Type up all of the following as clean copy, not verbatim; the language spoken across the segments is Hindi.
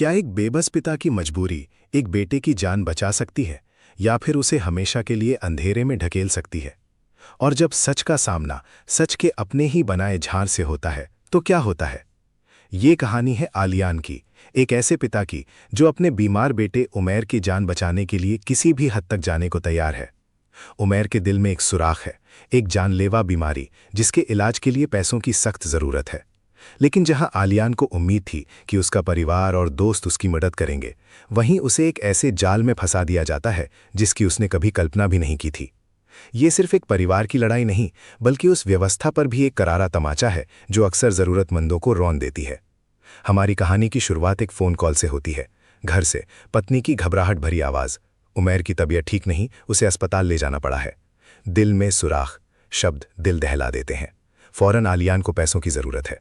क्या एक बेबस पिता की मजबूरी एक बेटे की जान बचा सकती है या फिर उसे हमेशा के लिए अंधेरे में ढकेल सकती है? और जब सच का सामना सच के अपने ही बनाए झार से होता है तो क्या होता है? ये कहानी है आलियान की, एक ऐसे पिता की जो अपने बीमार बेटे उमैर की जान बचाने के लिए किसी भी हद तक जाने को तैयार है। उमैर के दिल में एक सुराख है, एक जानलेवा बीमारी जिसके इलाज के लिए पैसों की सख्त जरूरत है। लेकिन जहां आलियान को उम्मीद थी कि उसका परिवार और दोस्त उसकी मदद करेंगे, वहीं उसे एक ऐसे जाल में फंसा दिया जाता है जिसकी उसने कभी कल्पना भी नहीं की थी। ये सिर्फ एक परिवार की लड़ाई नहीं, बल्कि उस व्यवस्था पर भी एक करारा तमाचा है जो अक्सर जरूरतमंदों को रौंद देती है। हमारी कहानी की शुरुआत एक फोन कॉल से होती है। घर से पत्नी की घबराहट भरी आवाज, उमैर की तबीयत ठीक नहीं, उसे अस्पताल ले जाना पड़ा है। दिल में सुराख, शब्द दिल दहला देते हैं। फौरन आलियान को पैसों की जरूरत है।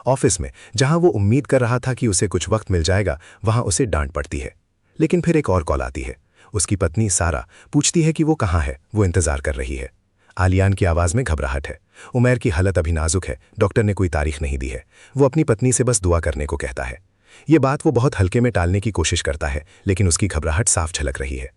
ऑफिस में जहां वो उम्मीद कर रहा था कि उसे कुछ वक्त मिल जाएगा, वहां उसे डांट पड़ती है। लेकिन फिर एक और कॉल आती है। उसकी पत्नी सारा पूछती है कि वो कहाँ है, वो इंतजार कर रही है। आलियान की आवाज में घबराहट है। उमैर की हालत अभी नाजुक है, डॉक्टर ने कोई तारीख नहीं दी है। वो अपनी पत्नी से बस दुआ करने को कहता है। ये बात वो बहुत हल्के में टालने की कोशिश करता है, लेकिन उसकी घबराहट साफ झलक रही है।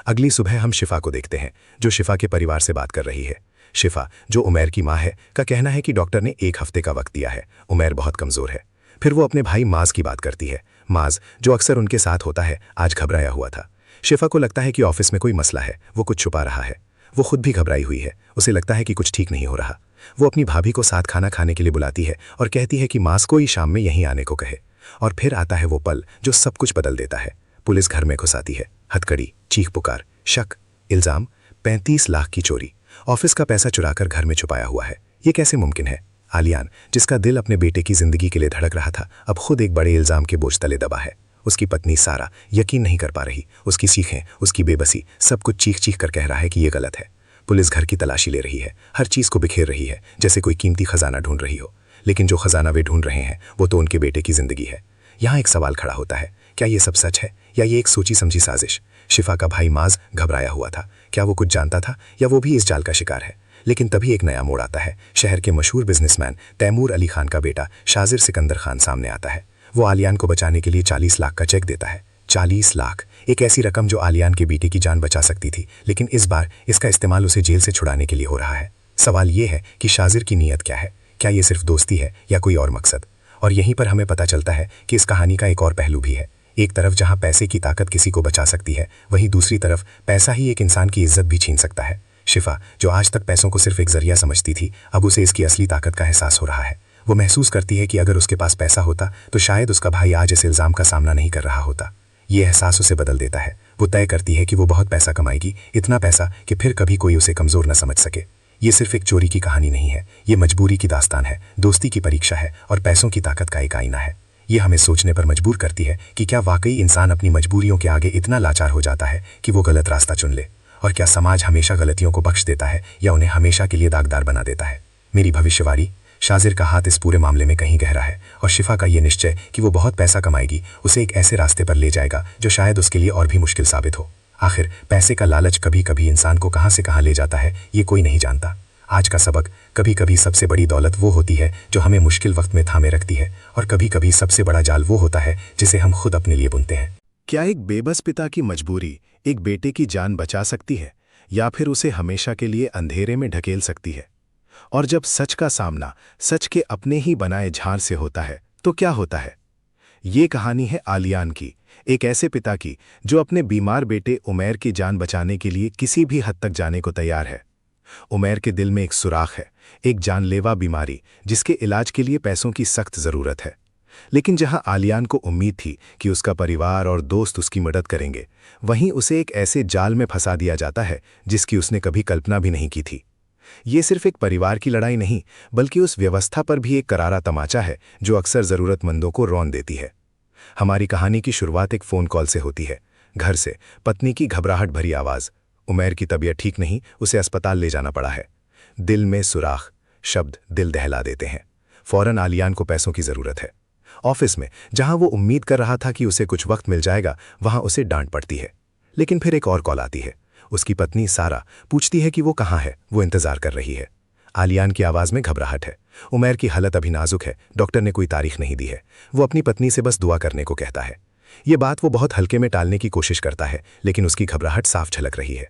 अगली सुबह हम शिफा को देखते हैं, जो शिफा के परिवार से बात कर रही है। शिफा, जो उमैर की माँ है, का कहना है कि डॉक्टर ने 1 हफ्ते का वक्त दिया है, उमैर बहुत कमजोर है। फिर वो अपने भाई माज की बात करती है। माज, जो अक्सर उनके साथ होता है, आज घबराया हुआ था। शिफा को लगता है कि ऑफिस में कोई मसला है, वो कुछ छुपा रहा है। वो खुद भी घबराई हुई है, उसे लगता है कि कुछ ठीक नहीं हो रहा। वो अपनी भाभी को साथ खाना खाने के लिए बुलाती है और कहती है कि माज को ही शाम में यहीं आने को कहे। और फिर आता है वो पल जो सब कुछ बदल देता है। पुलिस घर में घुस आती है। हथकड़ी, चीख पुकार, शक, इल्जाम, 35 लाख की चोरी, ऑफिस का पैसा चुराकर घर में छुपाया हुआ है। ये कैसे मुमकिन है? आलियान, जिसका दिल अपने बेटे की जिंदगी के लिए धड़क रहा था, अब खुद एक बड़े इल्जाम के बोझ तले दबा है। उसकी पत्नी सारा यकीन नहीं कर पा रही। उसकी सीखें, उसकी बेबसी, सब कुछ चीख चीख कर कह रहा है कि ये गलत है। पुलिस घर की तलाशी ले रही है, हर चीज को बिखेर रही है, जैसे कोई कीमती खजाना ढूंढ रही हो। लेकिन जो खजाना वे ढूंढ रहे हैं वो तो उनके बेटे की जिंदगी है। यहाँ एक सवाल खड़ा होता है, क्या ये सब सच है या ये एक सोची समझी साजिश? शिफा का भाई माज घबराया हुआ था। क्या वो कुछ जानता था या वो भी इस जाल का शिकार है? लेकिन तभी एक नया मोड़ आता है। शहर के मशहूर बिजनेसमैन तैमूर अली खान का बेटा शाजिर सिकंदर खान सामने आता है। वो आलियान को बचाने के लिए 40 लाख का चेक देता है। 40 लाख, एक ऐसी रकम जो आलियान के बेटे की जान बचा सकती थी, लेकिन इस बार इसका इस्तेमाल उसे जेल से छुड़ाने के लिए हो रहा है। सवाल ये है कि शाजिर की नीयत क्या है? क्या ये सिर्फ दोस्ती है या कोई और मकसद? और यहीं पर हमें पता चलता है कि इस कहानी का एक और पहलू भी है। एक तरफ जहां पैसे की ताकत किसी को बचा सकती है, वहीं दूसरी तरफ पैसा ही एक इंसान की इज्जत भी छीन सकता है। शिफा, जो आज तक पैसों को सिर्फ एक जरिया समझती थी, अब उसे इसकी असली ताकत का एहसास हो रहा है। वो महसूस करती है कि अगर उसके पास पैसा होता तो शायद उसका भाई आज इस इल्जाम का सामना नहीं कर रहा होता। ये एहसास उसे बदल देता है। वो तय करती है कि वो बहुत पैसा कमाएगी, इतना पैसा कि फिर कभी कोई उसे कमजोर न समझ सके। ये सिर्फ एक चोरी की कहानी नहीं है, ये मजबूरी की दास्तान है, दोस्ती की परीक्षा है और पैसों की ताकत का एक आईना है। ये हमें सोचने पर मजबूर करती है कि क्या वाकई इंसान अपनी मजबूरियों के आगे इतना लाचार हो जाता है कि वो गलत रास्ता चुन ले? और क्या समाज हमेशा गलतियों को बख्श देता है या उन्हें हमेशा के लिए दागदार बना देता है? मेरी भविष्यवाणी, शाजिर का हाथ इस पूरे मामले में कहीं गहरा है और शिफा का ये निश्चय कि वो बहुत पैसा कमाएगी उसे एक ऐसे रास्ते पर ले जाएगा जो शायद उसके लिए और भी मुश्किल साबित हो। आखिर पैसे का लालच कभी कभी इंसान को कहां से कहां ले जाता है, ये कोई नहीं जानता। आज का सबक, कभी कभी सबसे बड़ी दौलत वो होती है जो हमें मुश्किल वक्त में थामे रखती है, और कभी कभी सबसे बड़ा जाल वो होता है जिसे हम खुद अपने लिए बुनते हैं। क्या एक बेबस पिता की मजबूरी एक बेटे की जान बचा सकती है या फिर उसे हमेशा के लिए अंधेरे में ढकेल सकती है? और जब सच का सामना सच के अपने ही बनाए झार से होता है तो क्या होता है? ये कहानी है आलियान की, एक ऐसे पिता की जो अपने बीमार बेटे उमैर की जान बचाने के लिए किसी भी हद तक जाने को तैयार है। उमैर के दिल में एक सुराख है, एक जानलेवा बीमारी जिसके इलाज के लिए पैसों की सख्त जरूरत है। लेकिन जहां आलियान को उम्मीद थी कि उसका परिवार और दोस्त उसकी मदद करेंगे, वहीं उसे एक ऐसे जाल में फंसा दिया जाता है जिसकी उसने कभी कल्पना भी नहीं की थी। ये सिर्फ एक परिवार की लड़ाई नहीं, बल्कि उस व्यवस्था पर भी एक करारा तमाचा है जो अक्सर जरूरतमंदों को रौंद देती है। हमारी कहानी की शुरुआत एक फोन कॉल से होती है। घर से पत्नी की घबराहट भरी आवाज, उमैर की तबीयत ठीक नहीं, उसे अस्पताल ले जाना पड़ा है। दिल में सुराख, शब्द दिल दहला देते हैं। फौरन आलियान को पैसों की जरूरत है। ऑफिस में जहां वो उम्मीद कर रहा था कि उसे कुछ वक्त मिल जाएगा, वहां उसे डांट पड़ती है। लेकिन फिर एक और कॉल आती है। उसकी पत्नी सारा पूछती है कि वो कहाँ है, वो इंतजार कर रही है। आलियान की आवाज में घबराहट है। उमैर की हालत अभी नाजुक है, डॉक्टर ने कोई तारीख नहीं दी है। वो अपनी पत्नी से बस दुआ करने को कहता है। ये बात वो बहुत हल्के में टालने की कोशिश करता है, लेकिन उसकी घबराहट साफ झलक रही है।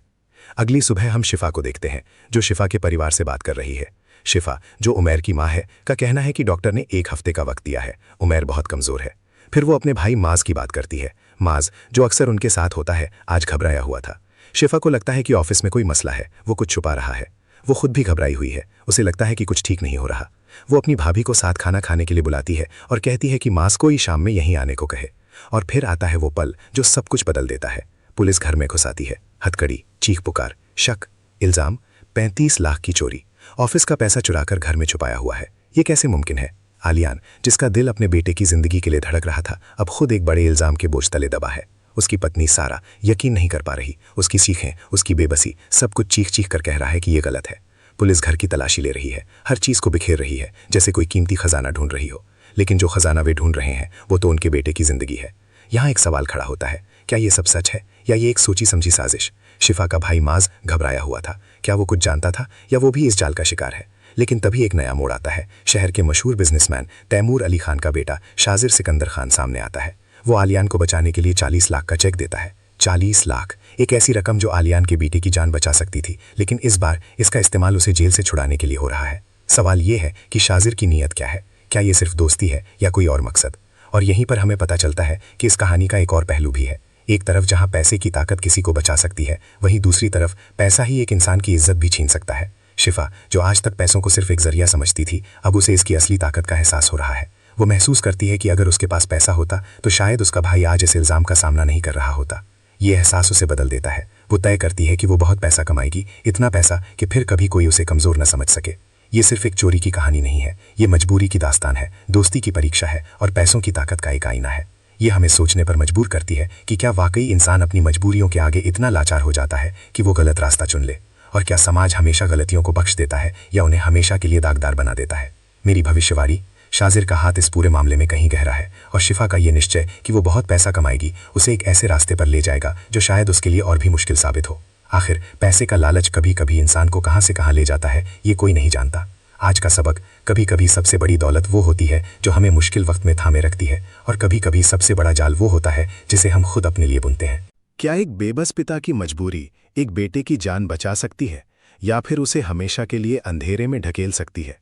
अगली सुबह हम शिफा को देखते हैं, जो शिफा के परिवार से बात कर रही है। शिफा, जो उमैर की माँ है, का कहना है कि डॉक्टर ने 1 हफ्ते का वक्त दिया है, उमैर बहुत कमज़ोर है। फिर वो अपने भाई माज की बात करती है। माज, जो अक्सर उनके साथ होता है, आज घबराया हुआ था। शिफा को लगता है कि ऑफिस में कोई मसला है, वो कुछ छुपा रहा है। वो खुद भी घबराई हुई है, उसे लगता है कि कुछ ठीक नहीं हो रहा। वो अपनी भाभी को साथ खाना खाने के लिए बुलाती है और कहती है कि माज को ही शाम में यहीं आने को कहे। और फिर आता है वो पल जो सब कुछ बदल देता है। पुलिस घर में घुस आती है। हथकड़ी, चीख पुकार, शक, इल्जाम, 35 लाख की चोरी, ऑफिस का पैसा चुराकर घर में छुपाया हुआ है। ये कैसे मुमकिन है? आलियान, जिसका दिल अपने बेटे की जिंदगी के लिए धड़क रहा था, अब खुद एक बड़े इल्जाम के बोझ तले दबा है। उसकी पत्नी सारा यकीन नहीं कर पा रही। उसकी सीखें, उसकी बेबसी, सब कुछ चीख चीख कर कह रहा है कि ये गलत है। पुलिस घर की तलाशी ले रही है, हर चीज़ को बिखेर रही है, जैसे कोई कीमती खजाना ढूंढ रही हो। लेकिन जो खजाना वे ढूंढ रहे हैं वो तो उनके बेटे की जिंदगी है। यहाँ एक सवाल खड़ा होता है, क्या ये सब सच है या ये एक सोची समझी साजिश? शिफा का भाई माज घबराया हुआ था। क्या वो कुछ जानता था या वो भी इस जाल का शिकार है? लेकिन तभी एक नया मोड़ आता है। शहर के मशहूर बिजनेसमैन तैमूर अली खान का बेटा शाजिर सिकंदर खान सामने आता है। वो आलियान को बचाने के लिए 40 लाख का चेक देता है। 40 लाख, एक ऐसी रकम जो आलियान के बेटे की जान बचा सकती थी, लेकिन इस बार इसका इस्तेमाल उसे जेल से छुड़ाने के लिए हो रहा है। सवाल ये है कि शाजिर की नीयत क्या है? क्या ये सिर्फ दोस्ती है या कोई और मकसद? और यहीं पर हमें पता चलता है कि इस कहानी का एक और पहलू भी है। एक तरफ जहां पैसे की ताकत किसी को बचा सकती है, वहीं दूसरी तरफ पैसा ही एक इंसान की इज्जत भी छीन सकता है। शिफा, जो आज तक पैसों को सिर्फ एक जरिया समझती थी, अब उसे इसकी असली ताकत का एहसास हो रहा है। वो महसूस करती है कि अगर उसके पास पैसा होता तो शायद उसका भाई आज इस इल्ज़ाम का सामना नहीं कर रहा होता। ये एहसास उसे बदल देता है। वो तय करती है कि वो बहुत पैसा कमाएगी, इतना पैसा कि फिर कभी कोई उसे कमज़ोर न समझ सके। ये सिर्फ एक चोरी की कहानी नहीं है, ये मजबूरी की दास्तान है, दोस्ती की परीक्षा है और पैसों की ताकत का एक आईना है। ये हमें सोचने पर मजबूर करती है कि क्या वाकई इंसान अपनी मजबूरियों के आगे इतना लाचार हो जाता है कि वो गलत रास्ता चुन ले? और क्या समाज हमेशा गलतियों को बख्श देता है या उन्हें हमेशा के लिए दागदार बना देता है? मेरी भविष्यवाणी, शाजिर का हाथ इस पूरे मामले में कहीं गहरा है और शिफा का ये निश्चय कि वो बहुत पैसा कमाएगी उसे एक ऐसे रास्ते पर ले जाएगा जो शायद उसके लिए और भी मुश्किल साबित हो। आखिर पैसे का लालच कभी कभी इंसान को कहाँ से कहाँ ले जाता है, ये कोई नहीं जानता। आज का सबक, कभी कभी सबसे बड़ी दौलत वो होती है जो हमें मुश्किल वक्त में थामे रखती है, और कभी कभी सबसे बड़ा जाल वो होता है जिसे हम खुद अपने लिए बुनते हैं। क्या एक बेबस पिता की मजबूरी एक बेटे की जान बचा सकती है या फिर उसे हमेशा के लिए अंधेरे में ढकेल सकती है?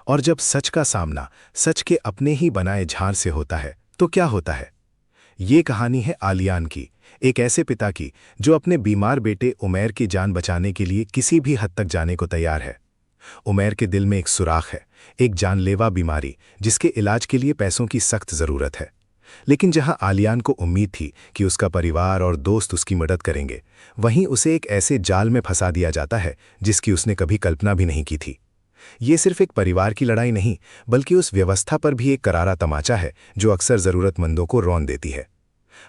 और जब सच का सामना सच के अपने ही बनाए झार से होता है तो क्या होता है? ये कहानी है आलियान की, एक ऐसे पिता की जो अपने बीमार बेटे उमैर की जान बचाने के लिए किसी भी हद तक जाने को तैयार है। उमैर के दिल में एक सुराख है, एक जानलेवा बीमारी जिसके इलाज के लिए पैसों की सख्त ज़रूरत है। लेकिन जहां आलियान को उम्मीद थी कि उसका परिवार और दोस्त उसकी मदद करेंगे, वहीं उसे एक ऐसे जाल में फंसा दिया जाता है जिसकी उसने कभी कल्पना भी नहीं की थी। ये सिर्फ एक परिवार की लड़ाई नहीं, बल्कि उस व्यवस्था पर भी एक करारा तमाचा है जो अक्सर ज़रूरतमंदों को रौंद देती है।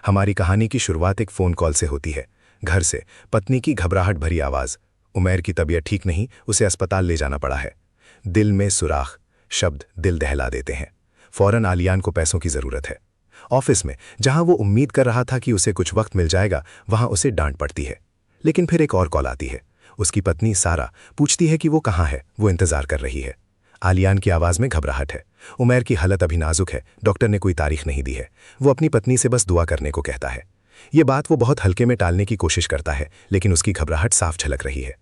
हमारी कहानी की शुरुआत एक फ़ोन कॉल से होती है। घर से पत्नी की घबराहट भरी आवाज़, उमैर की तबीयत ठीक नहीं, उसे अस्पताल ले जाना पड़ा है। दिल में सुराख, शब्द दिल दहला देते हैं। फौरन आलियान को पैसों की ज़रूरत है। ऑफिस में जहां वो उम्मीद कर रहा था कि उसे कुछ वक्त मिल जाएगा, वहां उसे डांट पड़ती है। लेकिन फिर एक और कॉल आती है। उसकी पत्नी सारा पूछती है कि वो कहाँ है, वो इंतज़ार कर रही है। आलियान की आवाज़ में घबराहट है। उमैर की हालत अभी नाजुक है, डॉक्टर ने कोई तारीख नहीं दी है। वो अपनी पत्नी से बस दुआ करने को कहता है। ये बात वो बहुत हल्के में टालने की कोशिश करता है, लेकिन उसकी घबराहट साफ झलक रही है।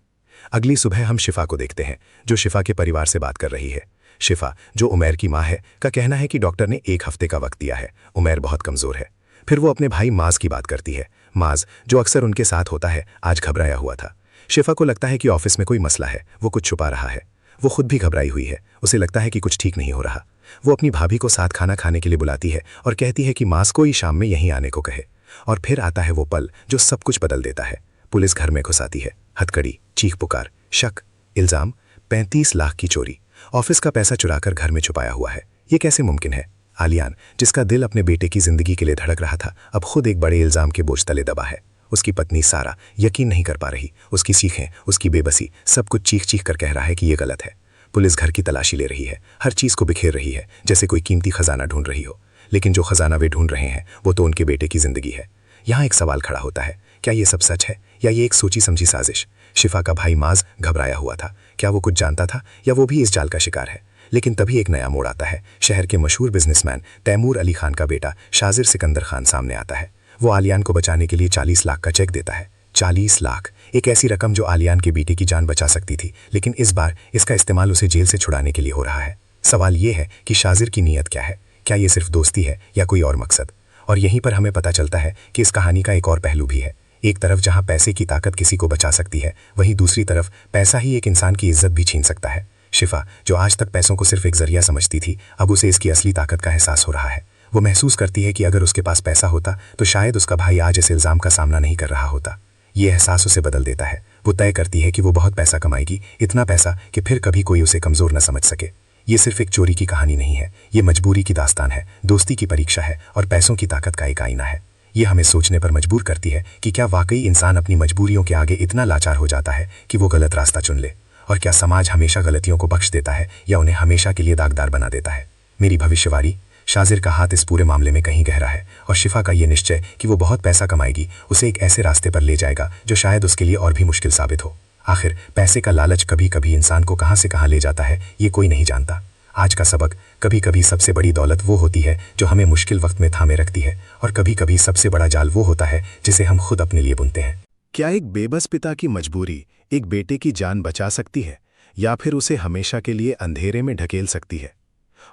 अगली सुबह हम शिफा को देखते हैं, जो शिफा के परिवार से बात कर रही है। शिफा, जो उमैर की माँ है, का कहना है कि डॉक्टर ने 1 हफ्ते का वक्त दिया है, उमैर बहुत कमज़ोर है। फिर वो अपने भाई माज की बात करती है। माज, जो अक्सर उनके साथ होता है, आज घबराया हुआ था। शिफा को लगता है कि ऑफिस में कोई मसला है, वो कुछ छुपा रहा है। वो खुद भी घबराई हुई है, उसे लगता है कि कुछ ठीक नहीं हो रहा। वो अपनी भाभी को साथ खाना खाने के लिए बुलाती है और कहती है कि माज को ही शाम में यहीं आने को कहे। और फिर आता है वो पल जो सब कुछ बदल देता है। पुलिस घर में घुस आती है। हथकड़ी, चीख पुकार, शक, इल्जाम, 35 लाख की चोरी, ऑफिस का पैसा चुराकर घर में छुपाया हुआ है। ये कैसे मुमकिन है? आलियान, जिसका दिल अपने बेटे की जिंदगी के लिए धड़क रहा था, अब खुद एक बड़े इल्जाम के बोझ तले दबा है। उसकी पत्नी सारा यकीन नहीं कर पा रही। उसकी सीखें, उसकी बेबसी, सब कुछ चीख चीख कर कह रहा है कि ये गलत है। पुलिस घर की तलाशी ले रही है, हर चीज़ को बिखेर रही है, जैसे कोई कीमती खजाना ढूंढ रही हो। लेकिन जो खजाना वे ढूंढ रहे हैं वो तो उनके बेटे की जिंदगी है। यहाँ एक सवाल खड़ा होता है, क्या ये सब सच है या ये एक सोची समझी साजिश? शिफा का भाई माज घबराया हुआ था। क्या वो कुछ जानता था या वो भी इस जाल का शिकार है? लेकिन तभी एक नया मोड़ आता है। शहर के मशहूर बिजनेसमैन तैमूर अली खान का बेटा शाजिर सिकंदर खान सामने आता है। वो आलियान को बचाने के लिए 40 लाख का चेक देता है। 40 लाख, एक ऐसी रकम जो आलियान के बेटे की जान बचा सकती थी, लेकिन इस बार इसका इस्तेमाल उसे जेल से छुड़ाने के लिए हो रहा है। सवाल ये है कि शाजिर की नीयत क्या है? क्या ये सिर्फ दोस्ती है या कोई और मकसद? और यहीं पर हमें पता चलता है कि इस कहानी का एक और पहलू भी है। एक तरफ जहां पैसे की ताकत किसी को बचा सकती है, वहीं दूसरी तरफ पैसा ही एक इंसान की इज्जत भी छीन सकता है। शिफा, जो आज तक पैसों को सिर्फ एक जरिया समझती थी, अब उसे इसकी असली ताकत का एहसास हो रहा है। वो महसूस करती है कि अगर उसके पास पैसा होता तो शायद उसका भाई आज इस इल्ज़ाम का सामना नहीं कर रहा होता। ये एहसास उसे बदल देता है। वो तय करती है कि वो बहुत पैसा कमाएगी, इतना पैसा कि फिर कभी कोई उसे कमज़ोर न समझ सके। ये सिर्फ एक चोरी की कहानी नहीं है, ये मजबूरी की दास्तान है, दोस्ती की परीक्षा है और पैसों की ताकत का एक आईना है। ये हमें सोचने पर मजबूर करती है कि क्या वाकई इंसान अपनी मजबूरियों के आगे इतना लाचार हो जाता है कि वो गलत रास्ता चुन ले? और क्या समाज हमेशा गलतियों को बख्श देता है या उन्हें हमेशा के लिए दागदार बना देता है? मेरी भविष्यवाणी, शाजिर का हाथ इस पूरे मामले में कहीं गहरा है और शिफा का ये निश्चय कि वो बहुत पैसा कमाएगी उसे एक ऐसे रास्ते पर ले जाएगा जो शायद उसके लिए और भी मुश्किल साबित हो। आखिर पैसे का लालच कभी कभी इंसान को कहाँ से कहाँ ले जाता है, ये कोई नहीं जानता। आज का सबक, कभी कभी सबसे बड़ी दौलत वो होती है जो हमें मुश्किल वक्त में थामे रखती है, और कभी कभी सबसे बड़ा जाल वो होता है जिसे हम खुद अपने लिए बुनते हैं। क्या एक बेबस पिता की मजबूरी एक बेटे की जान बचा सकती है या फिर उसे हमेशा के लिए अंधेरे में ढकेल सकती है?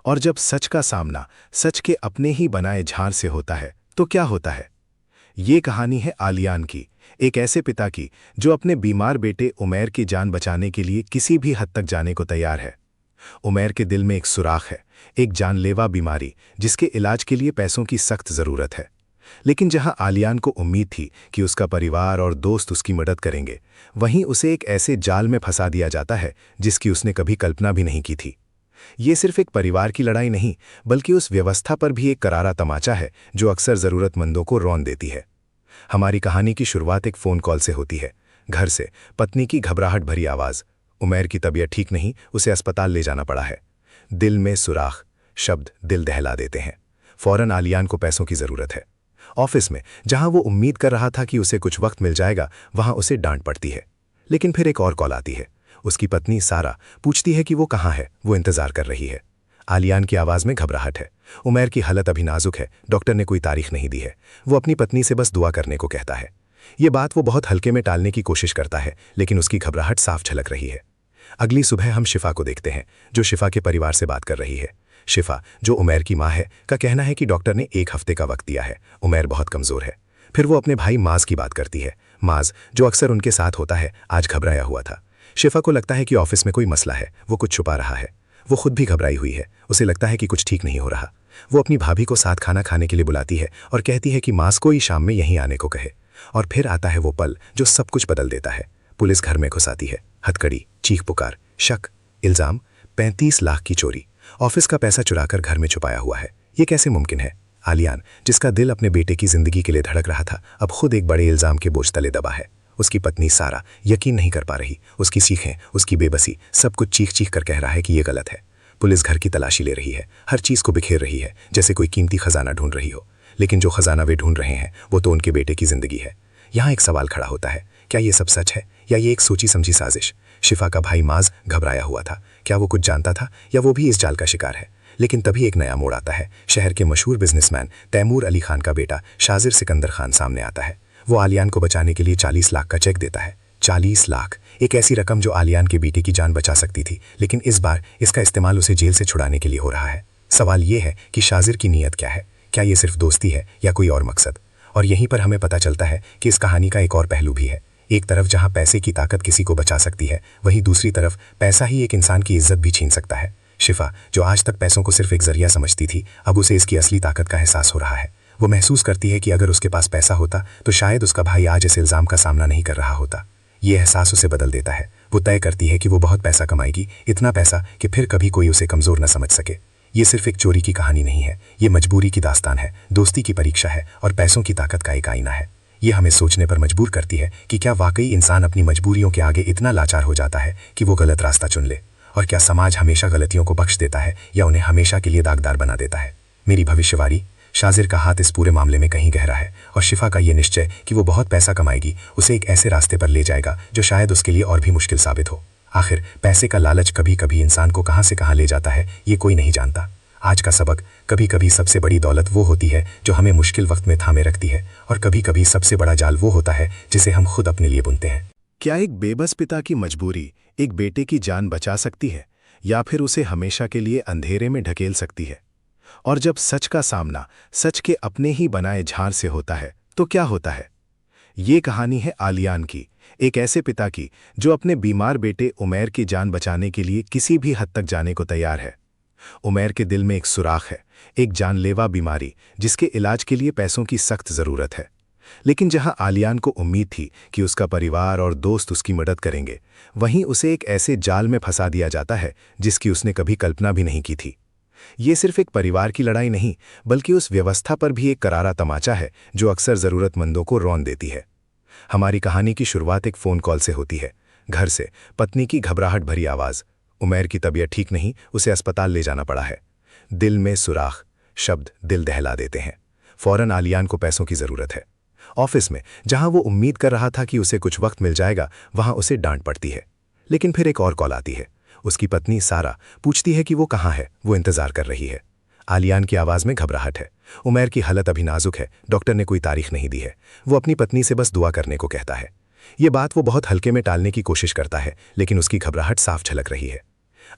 और जब सच का सामना सच के अपने ही बनाए झार से होता है तो क्या होता है? ये कहानी है आलियान की, एक ऐसे पिता की जो अपने बीमार बेटे उमैर की जान बचाने के लिए किसी भी हद तक जाने को तैयार है। उमैर के दिल में एक सुराख है, एक जानलेवा बीमारी जिसके इलाज के लिए पैसों की सख्त ज़रूरत है। लेकिन जहां आलियान को उम्मीद थी कि उसका परिवार और दोस्त उसकी मदद करेंगे, वहीं उसे एक ऐसे जाल में फंसा दिया जाता है जिसकी उसने कभी कल्पना भी नहीं की थी। ये सिर्फ एक परिवार की लड़ाई नहीं, बल्कि उस व्यवस्था पर भी एक करारा तमाचा है जो अक्सर ज़रूरतमंदों को रौंद देती है। हमारी कहानी की शुरुआत एक फ़ोन कॉल से होती है। घर से पत्नी की घबराहट भरी आवाज़, उमैर की तबीयत ठीक नहीं, उसे अस्पताल ले जाना पड़ा है। दिल में सुराख, शब्द दिल दहला देते हैं। फौरन आलियान को पैसों की ज़रूरत है। ऑफिस में जहां वो उम्मीद कर रहा था कि उसे कुछ वक्त मिल जाएगा, वहां उसे डांट पड़ती है। लेकिन फिर एक और कॉल आती है। उसकी पत्नी सारा पूछती है कि वो कहाँ है, वो इंतज़ार कर रही है। आलियान की आवाज़ में घबराहट है। उमैर की हालत अभी नाजुक है, डॉक्टर ने कोई तारीख नहीं दी है। वो अपनी पत्नी से बस दुआ करने को कहता है। ये बात वो बहुत हल्के में टालने की कोशिश करता है, लेकिन उसकी घबराहट साफ झलक रही है। अगली सुबह हम शिफा को देखते हैं, जो शिफा के परिवार से बात कर रही है। शिफा, जो उमैर की माँ है, का कहना है कि डॉक्टर ने 1 हफ्ते का वक्त दिया है, उमैर बहुत कमज़ोर है। फिर वो अपने भाई माज की बात करती है। माज, जो अक्सर उनके साथ होता है, आज घबराया हुआ था। शिफा को लगता है कि ऑफिस में कोई मसला है, वो कुछ छुपा रहा है। वो खुद भी घबराई हुई है, उसे लगता है कि कुछ ठीक नहीं हो रहा। वो अपनी भाभी को साथ खाना खाने के लिए बुलाती है और कहती है कि माज को ही शाम में यहीं आने को कहे। और फिर आता है वो पल जो सब कुछ बदल देता है। पुलिस घर में घुस आती है। हथकड़ी, चीख पुकार, शक, इल्ज़ाम, 35 लाख की चोरी, ऑफिस का पैसा चुराकर घर में छुपाया हुआ है। ये कैसे मुमकिन है? आलियान, जिसका दिल अपने बेटे की जिंदगी के लिए धड़क रहा था, अब खुद एक बड़े इल्ज़ाम के बोझ तले दबा है। उसकी पत्नी सारा यकीन नहीं कर पा रही। उसकी सीखें, उसकी बेबसी, सब कुछ चीख चीख कर कह रहा है कि ये गलत है। पुलिस घर की तलाशी ले रही है, हर चीज़ को बिखेर रही है, जैसे कोई कीमती खजाना ढूंढ रही हो। लेकिन जो खजाना वे ढूंढ रहे हैं वो तो उनके बेटे की जिंदगी है। यहाँ एक सवाल खड़ा होता है, क्या ये सब सच है या ये एक सोची समझी साजिश? शिफा का भाई माज घबराया हुआ था। क्या वो कुछ जानता था या वो भी इस जाल का शिकार है? लेकिन तभी एक नया मोड़ आता है। शहर के मशहूर बिजनेसमैन तैमूर अली खान का बेटा शाजिर सिकंदर खान सामने आता है। वो आलियान को बचाने के लिए 40 लाख का चेक देता है। 40 लाख, एक ऐसी रकम जो आलियान के बेटे की जान बचा सकती थी, लेकिन इस बार इसका इस्तेमाल उसे जेल से छुड़ाने के लिए हो रहा है। सवाल ये है कि शाजिर की नीयत क्या है? क्या ये सिर्फ दोस्ती है या कोई और मकसद? और यहीं पर हमें पता चलता है कि इस कहानी का एक और पहलू भी है। एक तरफ जहां पैसे की ताकत किसी को बचा सकती है, वहीं दूसरी तरफ पैसा ही एक इंसान की इज्जत भी छीन सकता है। शिफा, जो आज तक पैसों को सिर्फ एक जरिया समझती थी, अब उसे इसकी असली ताकत का एहसास हो रहा है। वो महसूस करती है कि अगर उसके पास पैसा होता तो शायद उसका भाई आज इस इल्ज़ाम का सामना नहीं कर रहा होता। ये एहसास उसे बदल देता है। वो तय करती है कि वो बहुत पैसा कमाएगी, इतना पैसा कि फिर कभी कोई उसे कमज़ोर न समझ सके। ये सिर्फ एक चोरी की कहानी नहीं है, ये मजबूरी की दास्तान है, दोस्ती की परीक्षा है और पैसों की ताकत का एक आईना है। ये हमें सोचने पर मजबूर करती है कि क्या वाकई इंसान अपनी मजबूरियों के आगे इतना लाचार हो जाता है कि वो गलत रास्ता चुन ले? और क्या समाज हमेशा गलतियों को बख्श देता है या उन्हें हमेशा के लिए दागदार बना देता है? मेरी भविष्यवाणी, शाजिर का हाथ इस पूरे मामले में कहीं गहरा है और शिफा का ये निश्चय कि वो बहुत पैसा कमाएगी उसे एक ऐसे रास्ते पर ले जाएगा जो शायद उसके लिए और भी मुश्किल साबित हो। आखिर पैसे का लालच कभी कभी इंसान को कहां से कहां ले जाता है, ये कोई नहीं जानता। आज का सबक, कभी कभी सबसे बड़ी दौलत वो होती है जो हमें मुश्किल वक्त में थामे रखती है, और कभी कभी सबसे बड़ा जाल वो होता है जिसे हम खुद अपने लिए बुनते हैं। क्या एक बेबस पिता की मजबूरी एक बेटे की जान बचा सकती है, या फिर उसे हमेशा के लिए अंधेरे में ढकेल सकती है? और जब सच का सामना सच के अपने ही बनाए झार से होता है, तो क्या होता है? ये कहानी है आलियान की, एक ऐसे पिता की जो अपने बीमार बेटे उमैर की जान बचाने के लिए किसी भी हद तक जाने को तैयार है। उमैर के दिल में एक सुराख है, एक जानलेवा बीमारी जिसके इलाज के लिए पैसों की सख्त जरूरत है। लेकिन जहां आलियान को उम्मीद थी कि उसका परिवार और दोस्त उसकी मदद करेंगे, वहीं उसे एक ऐसे जाल में फंसा दिया जाता है जिसकी उसने कभी कल्पना भी नहीं की थी। ये सिर्फ एक परिवार की लड़ाई नहीं, बल्कि उस व्यवस्था पर भी एक करारा तमाचा है जो अक्सर जरूरतमंदों को रौंद देती है। हमारी कहानी की शुरुआत एक फोन कॉल से होती है। घर से पत्नी की घबराहट भरी आवाज, उमैर की तबीयत ठीक नहीं, उसे अस्पताल ले जाना पड़ा है। दिल में सुराख शब्द दिल दहला देते हैं। फौरन आलियान को पैसों की जरूरत है। ऑफिस में जहां वो उम्मीद कर रहा था कि उसे कुछ वक्त मिल जाएगा, वहां उसे डांट पड़ती है। लेकिन फिर एक और कॉल आती है। उसकी पत्नी सारा पूछती है कि वो कहाँ है, वो इंतजार कर रही है। आलियान की आवाज में घबराहट है। उमैर की हालत अभी नाजुक है, डॉक्टर ने कोई तारीख नहीं दी है। वो अपनी पत्नी से बस दुआ करने को कहता है। ये बात वो बहुत हल्के में टालने की कोशिश करता है, लेकिन उसकी घबराहट साफ झलक रही है।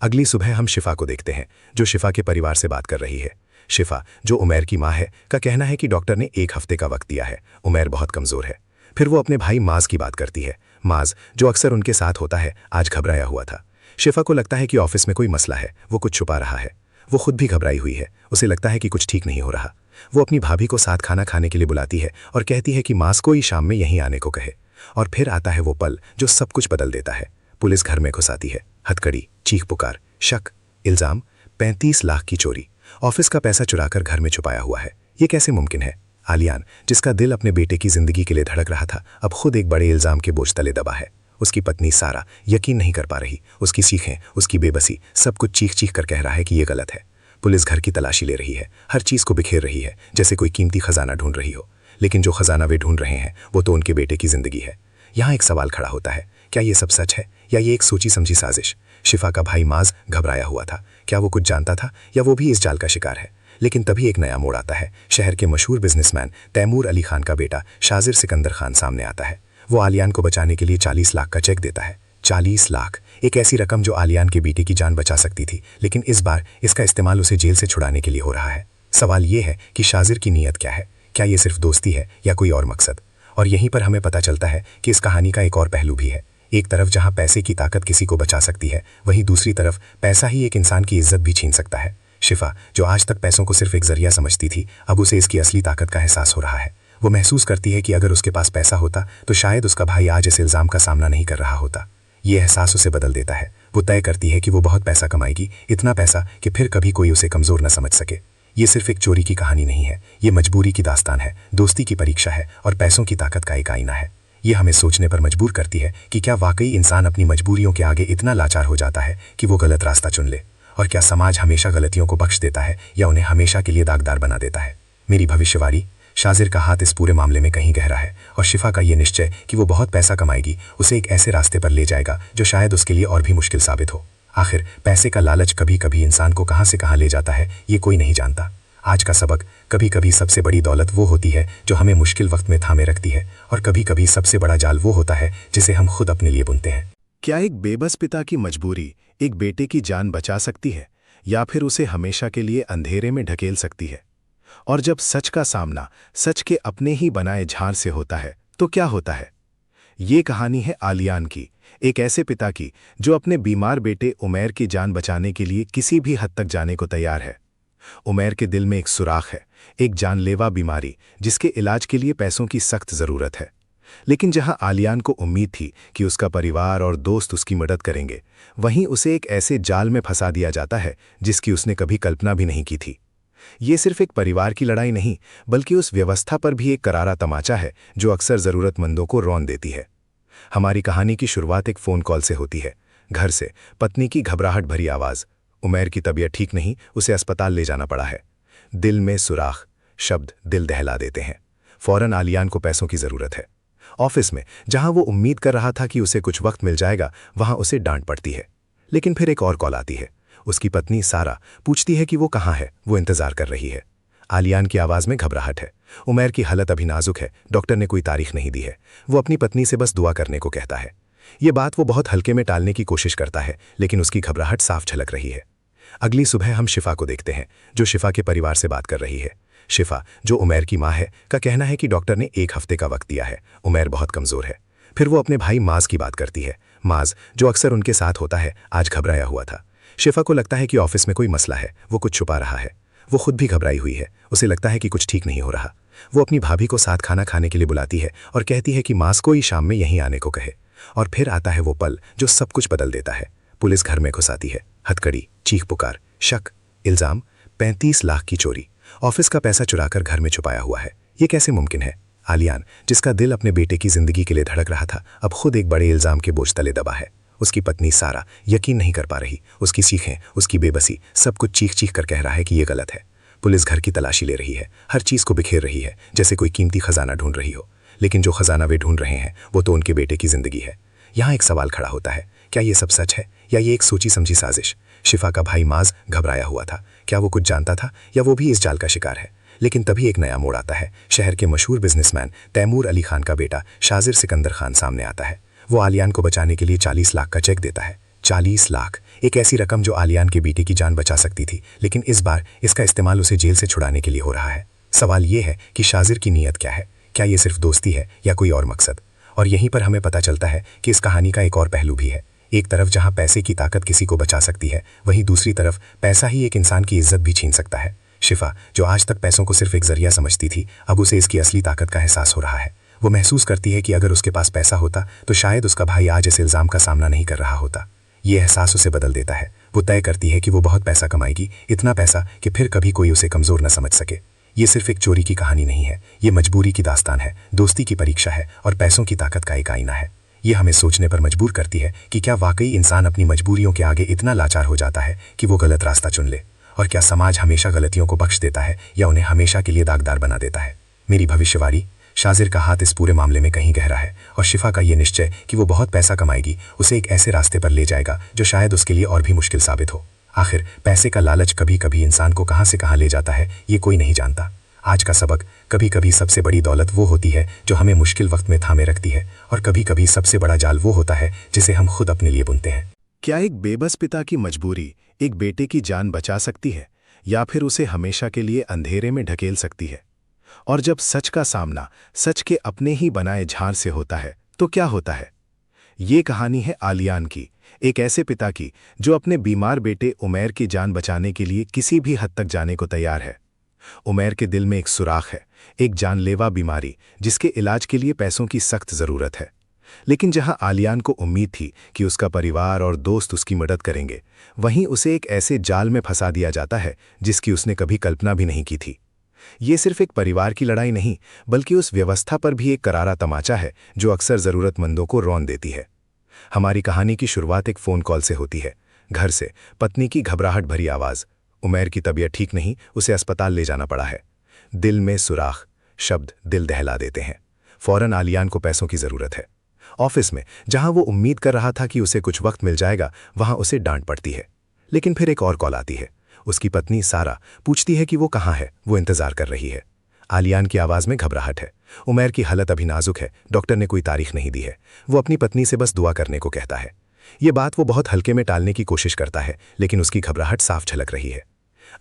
अगली सुबह हम शिफा को देखते हैं, जो शिफा के परिवार से बात कर रही है। शिफा, जो उमैर की माँ है, का कहना है कि डॉक्टर ने 1 हफ्ते का वक्त दिया है, उमैर बहुत कमजोर है। फिर वो अपने भाई माज की बात करती है। माज, जो अक्सर उनके साथ होता है, आज घबराया हुआ था। शिफा को लगता है कि ऑफिस में कोई मसला है, वो कुछ छुपा रहा है। वो खुद भी घबराई हुई है, उसे लगता है कि कुछ ठीक नहीं हो रहा। वो अपनी भाभी को साथ खाना खाने के लिए बुलाती है और कहती है कि माज को ही शाम में यहीं आने को कहे। और फिर आता है वो पल जो सब कुछ बदल देता है। पुलिस घर में घुस आती है। हथकड़ी, चीख पुकार, शक, इल्जाम, 35 लाख की चोरी, ऑफिस का पैसा चुराकर घर में छुपाया हुआ है। ये कैसे मुमकिन है? आलियान, जिसका दिल अपने बेटे की जिंदगी के लिए धड़क रहा था, अब खुद एक बड़े इल्जाम के बोझ तले दबा है। उसकी पत्नी सारा यकीन नहीं कर पा रही। उसकी सीखें, उसकी बेबसी, सब कुछ चीख चीख कर कह रहा है कि ये गलत है। पुलिस घर की तलाशी ले रही है, हर चीज को बिखेर रही है, जैसे कोई कीमती खजाना ढूंढ रही हो। लेकिन जो खजाना वे ढूंढ रहे हैं, वो तो उनके बेटे की जिंदगी है। यहाँ एक सवाल खड़ा होता है, क्या ये सब सच है या ये एक सोची समझी साजिश? शिफा का भाई माज घबराया हुआ था। क्या वो कुछ जानता था या वो भी इस जाल का शिकार है? लेकिन तभी एक नया मोड़ आता है। शहर के मशहूर बिजनेसमैन तैमूर अली खान का बेटा शाजिर सिकंदर खान सामने आता है। वो आलियान को बचाने के लिए 40 लाख का चेक देता है। 40 लाख, एक ऐसी रकम जो आलियान के बेटे की जान बचा सकती थी, लेकिन इस बार इसका इस्तेमाल उसे जेल से छुड़ाने के लिए हो रहा है। सवाल ये है कि शाजिर की नीयत क्या है? क्या ये सिर्फ दोस्ती है या कोई और मकसद? और यहीं पर हमें पता चलता है कि इस कहानी का एक और पहलू भी है। एक तरफ जहां पैसे की ताकत किसी को बचा सकती है, वहीं दूसरी तरफ पैसा ही एक इंसान की इज्जत भी छीन सकता है। शिफा, जो आज तक पैसों को सिर्फ एक जरिया समझती थी, अब उसे इसकी असली ताकत का एहसास हो रहा है। वो महसूस करती है कि अगर उसके पास पैसा होता तो शायद उसका भाई आज इस इल्जाम का सामना नहीं कर रहा होता। ये एहसास उसे बदल देता है। वो तय करती है कि वो बहुत पैसा कमाएगी, इतना पैसा कि फिर कभी कोई उसे कमजोर न समझ सके। ये सिर्फ एक चोरी की कहानी नहीं है, ये मजबूरी की दास्तान है, दोस्ती की परीक्षा है और पैसों की ताकत का एक आईना है। ये हमें सोचने पर मजबूर करती है कि क्या वाकई इंसान अपनी मजबूरियों के आगे इतना लाचार हो जाता है कि वो गलत रास्ता चुन ले? और क्या समाज हमेशा गलतियों को बख्श देता है या उन्हें हमेशा के लिए दागदार बना देता है? मेरी भविष्यवाणी, शाजिर का हाथ इस पूरे मामले में कहीं गहरा है, और शिफा का ये निश्चय कि वो बहुत पैसा कमाएगी उसे एक ऐसे रास्ते पर ले जाएगा जो शायद उसके लिए और भी मुश्किल साबित हो। आखिर पैसे का लालच कभी कभी इंसान को कहां से कहां ले जाता है, ये कोई नहीं जानता। आज का सबक, कभी कभी सबसे बड़ी दौलत वो होती है जो हमें मुश्किल वक्त में थामे रखती है, और कभी कभी सबसे बड़ा जाल वो होता है जिसे हम खुद अपने लिए बुनते हैं। क्या एक बेबस पिता की मजबूरी एक बेटे की जान बचा सकती है, या फिर उसे हमेशा के लिए अंधेरे में ढकेल सकती है? और जब सच का सामना सच के अपने ही बनाए झार से होता है, तो क्या होता है? ये कहानी है आलियान की, एक ऐसे पिता की जो अपने बीमार बेटे उमैर की जान बचाने के लिए किसी भी हद तक जाने को तैयार है। उमैर के दिल में एक सुराख है, एक जानलेवा बीमारी जिसके इलाज के लिए पैसों की सख्त जरूरत है। लेकिन जहां आलियान को उम्मीद थी कि उसका परिवार और दोस्त उसकी मदद करेंगे, वहीं उसे एक ऐसे जाल में फंसा दिया जाता है जिसकी उसने कभी कल्पना भी नहीं की थी। ये सिर्फ एक परिवार की लड़ाई नहीं, बल्कि उस व्यवस्था पर भी एक करारा तमाचा है जो अक्सर जरूरतमंदों को रौंद देती है। हमारी कहानी की शुरुआत एक फोन कॉल से होती है। घर से पत्नी की घबराहट भरी आवाज, उमैर की तबीयत ठीक नहीं, उसे अस्पताल ले जाना पड़ा है। दिल में सुराख शब्द दिल दहला देते हैं। फौरन आलियान को पैसों की जरूरत है। ऑफिस में जहां वो उम्मीद कर रहा था कि उसे कुछ वक्त मिल जाएगा, वहां उसे डांट पड़ती है। लेकिन फिर एक और कॉल आती है। उसकी पत्नी सारा पूछती है कि वो कहाँ है। वो इंतजार कर रही है। आलियान की आवाज़ में घबराहट है। उमैर की हालत अभी नाजुक है, डॉक्टर ने कोई तारीख नहीं दी है। वो अपनी पत्नी से बस दुआ करने को कहता है। ये बात वो बहुत हल्के में टालने की कोशिश करता है, लेकिन उसकी घबराहट साफ झलक रही है। अगली सुबह हम शिफा को देखते हैं, जो शिफा के परिवार से बात कर रही है। शिफा, जो उमैर की माँ है, का कहना है कि डॉक्टर ने 1 हफ्ते का वक्त दिया है। उमैर बहुत कमज़ोर है। फिर वो अपने भाई माज की बात करती है। माज, जो अक्सर उनके साथ होता है, आज घबराया हुआ था। शिफा को लगता है कि ऑफिस में कोई मसला है, वो कुछ छुपा रहा है। वो खुद भी घबराई हुई है, उसे लगता है कि कुछ ठीक नहीं हो रहा। वो अपनी भाभी को साथ खाना खाने के लिए बुलाती है और कहती है कि माज को ही शाम में यहीं आने को कहे। और फिर आता है वो पल जो सब कुछ बदल देता है। पुलिस घर में घुस आती है। हथकड़ी, चीख पुकार, शक, इल्जाम, 35 लाख की चोरी, ऑफिस का पैसा चुराकर घर में छुपाया हुआ है। ये कैसे मुमकिन है? आलियान, जिसका दिल अपने बेटे की जिंदगी के लिए धड़क रहा था, अब खुद एक बड़े इल्जाम के बोझ तले दबा है। उसकी पत्नी सारा यकीन नहीं कर पा रही। उसकी चीखें, उसकी बेबसी, सब कुछ चीख चीख कर कह रहा है कि ये गलत है। पुलिस घर की तलाशी ले रही है, हर चीज़ को बिखेर रही है, जैसे कोई कीमती खजाना ढूंढ रही हो। लेकिन जो खजाना वे ढूंढ रहे हैं, वो तो उनके बेटे की जिंदगी है। यहाँ एक सवाल खड़ा होता है, क्या ये सब सच है या ये एक सोची समझी साजिश? शिफा का भाई माज घबराया हुआ था। क्या वो कुछ जानता था या वो भी इस जाल का शिकार है? लेकिन तभी एक नया मोड़ आता है। शहर के मशहूर बिजनेसमैन तैमूर अली खान का बेटा शाजिर सिकंदर खान सामने आता है। वो आलियान को बचाने के लिए 40 लाख का चेक देता है। 40 लाख, एक ऐसी रकम जो आलियान के बेटे की जान बचा सकती थी, लेकिन इस बार इसका इस्तेमाल उसे जेल से छुड़ाने के लिए हो रहा है। सवाल ये है कि शाजिर की नीयत क्या है? क्या ये सिर्फ दोस्ती है या कोई और मकसद? और यहीं पर हमें पता चलता है कि इस कहानी का एक और पहलू भी है। एक तरफ जहां पैसे की ताकत किसी को बचा सकती है, वहीं दूसरी तरफ पैसा ही एक इंसान की इज्जत भी छीन सकता है। शिफा, जो आज तक पैसों को सिर्फ एक जरिया समझती थी, अब उसे इसकी असली ताकत का एहसास हो रहा है। वो महसूस करती है कि अगर उसके पास पैसा होता तो शायद उसका भाई आज इस इल्ज़ाम का सामना नहीं कर रहा होता। ये एहसास उसे बदल देता है। वो तय करती है कि वो बहुत पैसा कमाएगी, इतना पैसा कि फिर कभी कोई उसे कमज़ोर न समझ सके। ये सिर्फ एक चोरी की कहानी नहीं है, ये मजबूरी की दास्तान है, दोस्ती की परीक्षा है और पैसों की ताकत का एक आईना है। ये हमें सोचने पर मजबूर करती है कि क्या वाकई इंसान अपनी मजबूरियों के आगे इतना लाचार हो जाता है कि वो गलत रास्ता चुन ले? और क्या समाज हमेशा गलतियों को बख्श देता है या उन्हें हमेशा के लिए दागदार बना देता है? मेरी भविष्यवाणी, शाजिर का हाथ इस पूरे मामले में कहीं गहरा है और शिफा का ये निश्चय कि वो बहुत पैसा कमाएगी उसे एक ऐसे रास्ते पर ले जाएगा जो शायद उसके लिए और भी मुश्किल साबित हो। आखिर पैसे का लालच कभी कभी इंसान को कहाँ से कहाँ ले जाता है, ये कोई नहीं जानता। आज का सबक, कभी कभी सबसे बड़ी दौलत वो होती है जो हमें मुश्किल वक्त में थामे रखती है, और कभी कभी सबसे बड़ा जाल वो होता है जिसे हम खुद अपने लिए बुनते हैं। क्या एक बेबस पिता की मजबूरी एक बेटे की जान बचा सकती है या फिर उसे हमेशा के लिए अंधेरे में ढकेल सकती है? और जब सच का सामना सच के अपने ही बनाए झार से होता है तो क्या होता है? ये कहानी है आलियान की, एक ऐसे पिता की जो अपने बीमार बेटे उमैर की जान बचाने के लिए किसी भी हद तक जाने को तैयार है। उमैर के दिल में एक सुराख है, एक जानलेवा बीमारी जिसके इलाज के लिए पैसों की सख्त ज़रूरत है। लेकिन जहां आलियान को उम्मीद थी कि उसका परिवार और दोस्त उसकी मदद करेंगे, वहीं उसे एक ऐसे जाल में फंसा दिया जाता है जिसकी उसने कभी कल्पना भी नहीं की थी। ये सिर्फ एक परिवार की लड़ाई नहीं, बल्कि उस व्यवस्था पर भी एक करारा तमाचा है जो अक्सर ज़रूरतमंदों को रौंद देती है। हमारी कहानी की शुरुआत एक फ़ोन कॉल से होती है। घर से पत्नी की घबराहट भरी आवाज़, उमैर की तबीयत ठीक नहीं, उसे अस्पताल ले जाना पड़ा है। दिल में सुराख, शब्द दिल दहला देते हैं। फौरन आलियान को पैसों की ज़रूरत है। ऑफिस में जहां वो उम्मीद कर रहा था कि उसे कुछ वक्त मिल जाएगा, वहां उसे डांट पड़ती है। लेकिन फिर एक और कॉल आती है। उसकी पत्नी सारा पूछती है कि वो कहाँ है। वो इंतजार कर रही है। आलियान की आवाज़ में घबराहट है। उमैर की हालत अभी नाजुक है, डॉक्टर ने कोई तारीख नहीं दी है। वो अपनी पत्नी से बस दुआ करने को कहता है। ये बात वो बहुत हल्के में टालने की कोशिश करता है, लेकिन उसकी घबराहट साफ झलक रही है।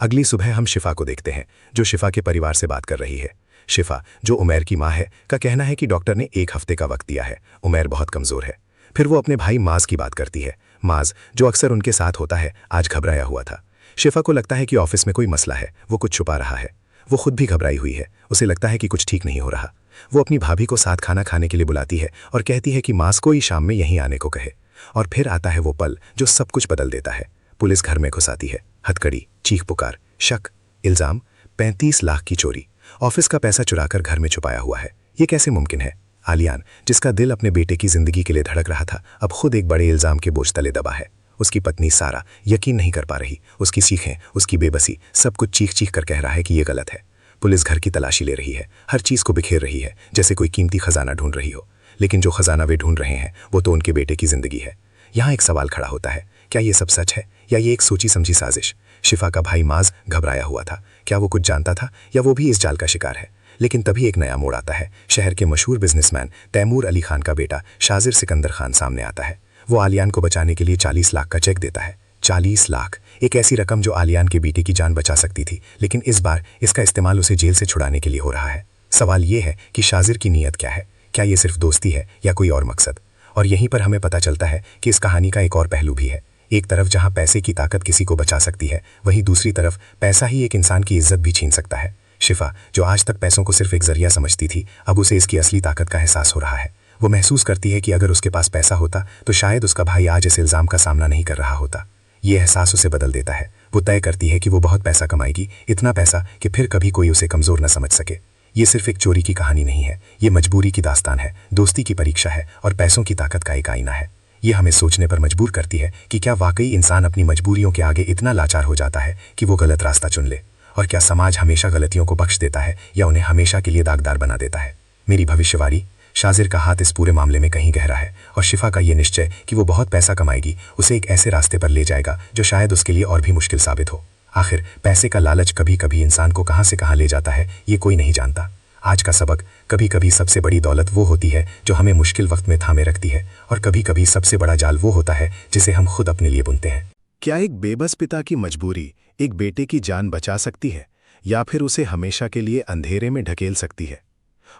अगली सुबह हम शिफा को देखते हैं, जो शिफा के परिवार से बात कर रही है। शिफा, जो उमैर की माँ है, का कहना है कि डॉक्टर ने 1 हफ्ते का वक्त दिया है। उमैर बहुत कमज़ोर है। फिर वो अपने भाई माज की बात करती है। माज, जो अक्सर उनके साथ होता है, आज घबराया हुआ था। शिफा को लगता है कि ऑफिस में कोई मसला है, वो कुछ छुपा रहा है। वो खुद भी घबराई हुई है, उसे लगता है कि कुछ ठीक नहीं हो रहा। वो अपनी भाभी को साथ खाना खाने के लिए बुलाती है और कहती है कि माज को ही शाम में यहीं आने को कहे। और फिर आता है वो पल जो सब कुछ बदल देता है। पुलिस घर में घुस आती है। हथकड़ी, चीख पुकार, शक, इल्जाम, 35 लाख की चोरी, ऑफिस का पैसा चुराकर घर में छुपाया हुआ है। ये कैसे मुमकिन है? आलियान, जिसका दिल अपने बेटे की जिंदगी के लिए धड़क रहा था, अब खुद एक बड़े इल्जाम के बोझ तले दबा है। उसकी पत्नी सारा यकीन नहीं कर पा रही। उसकी चीखें, उसकी बेबसी, सब कुछ चीख चीख कर कह रहा है कि ये गलत है। पुलिस घर की तलाशी ले रही है, हर चीज़ को बिखेर रही है, जैसे कोई कीमती खजाना ढूंढ रही हो। लेकिन जो खजाना वे ढूंढ रहे हैं वो तो उनके बेटे की जिंदगी है। यहाँ एक सवाल खड़ा होता है, क्या ये सब सच है या ये एक सोची समझी साजिश? शिफा का भाई माज घबराया हुआ था। क्या वो कुछ जानता था या वो भी इस जाल का शिकार है? लेकिन तभी एक नया मोड़ आता है। शहर के मशहूर बिजनेसमैन तैमूर अली खान का बेटा शाजिर सिकंदर खान सामने आता है। वो आलियान को बचाने के लिए 40 लाख का चेक देता है। 40 लाख, एक ऐसी रकम जो आलियान के बेटे की जान बचा सकती थी, लेकिन इस बार इसका इस्तेमाल उसे जेल से छुड़ाने के लिए हो रहा है। सवाल ये है कि शाजिर की नीयत क्या है? क्या ये सिर्फ दोस्ती है या कोई और मकसद? और यहीं पर हमें पता चलता है कि इस कहानी का एक और पहलू भी है। एक तरफ जहां पैसे की ताकत किसी को बचा सकती है, वहीं दूसरी तरफ पैसा ही एक इंसान की इज्जत भी छीन सकता है। शिफा, जो आज तक पैसों को सिर्फ एक जरिया समझती थी, अब उसे इसकी असली ताकत का एहसास हो रहा है। वो महसूस करती है कि अगर उसके पास पैसा होता तो शायद उसका भाई आज इस इल्जाम का सामना नहीं कर रहा होता। ये एहसास उसे बदल देता है। वो तय करती है कि वो बहुत पैसा कमाएगी, इतना पैसा कि फिर कभी कोई उसे कमजोर न समझ सके। ये सिर्फ एक चोरी की कहानी नहीं है, ये मजबूरी की दास्तान है, दोस्ती की परीक्षा है और पैसों की ताकत का एक आईना है। ये हमें सोचने पर मजबूर करती है कि क्या वाकई इंसान अपनी मजबूरियों के आगे इतना लाचार हो जाता है कि वो गलत रास्ता चुन ले? और क्या समाज हमेशा गलतियों को बख्श देता है या उन्हें हमेशा के लिए दागदार बना देता है? मेरी भविष्यवाणी, शाजिर का हाथ इस पूरे मामले में कहीं गहरा है और शिफा का ये निश्चय कि वो बहुत पैसा कमाएगी उसे एक ऐसे रास्ते पर ले जाएगा जो शायद उसके लिए और भी मुश्किल साबित हो। आखिर पैसे का लालच कभी कभी इंसान को कहां से कहां ले जाता है, ये कोई नहीं जानता। आज का सबक, कभी कभी सबसे बड़ी दौलत वो होती है जो हमें मुश्किल वक्त में थामे रखती है, और कभी कभी सबसे बड़ा जाल वो होता है जिसे हम खुद अपने लिए बुनते हैं। क्या एक बेबस पिता की मजबूरी एक बेटे की जान बचा सकती है या फिर उसे हमेशा के लिए अंधेरे में ढकेल सकती है?